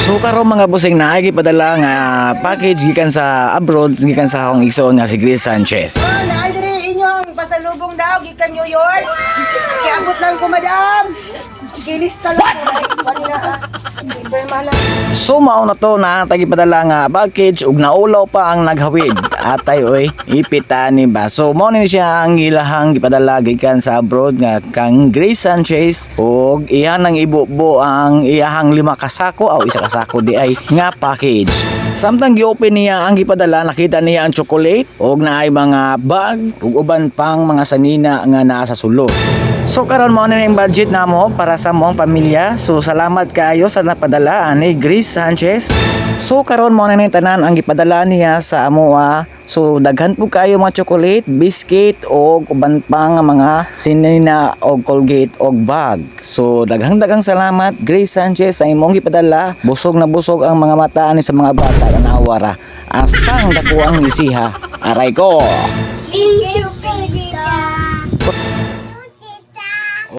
So karon mga busing na ay gipadala nga package gikan sa abroad gikan sa akong igsoon nga si Grace Sanchez. Naay diri inyong pasalubong daw gikan New York. Kiabot lang ko madam. Kilista lang ko kanina. So mao na to na tagipadala nga package ug naulaw pa ang naghawid. Atay oy, ipita ni ba. So mao ni siya ang ilahang gipadala gikan sa abroad nga kang Grace Sanchez ug iya nang ibubo ang iyahang 5 kasako o 1 kasako di ay nga package. Samtang gi-open niya ang gipadala nakita niya ang chocolate ug naay mga bag ug uban pang mga sanina nga naa sa sulod. So karon mo na yung budget namo para sa mong pamilya. So salamat kaayo sa napadala ni Grace Sanchez. So karon mo na yung tanan ang gipadala niya sa amoa. So daghan po kayo mga chocolate, biscuit o uban pang mga sinina o Colgate o bag. So daghang salamat Grace Sanchez sa imong gipadala. Busog na busog ang mga mata ni sa mga bata na nawara. Asang dako ang isiha. Aray ko. Thank you.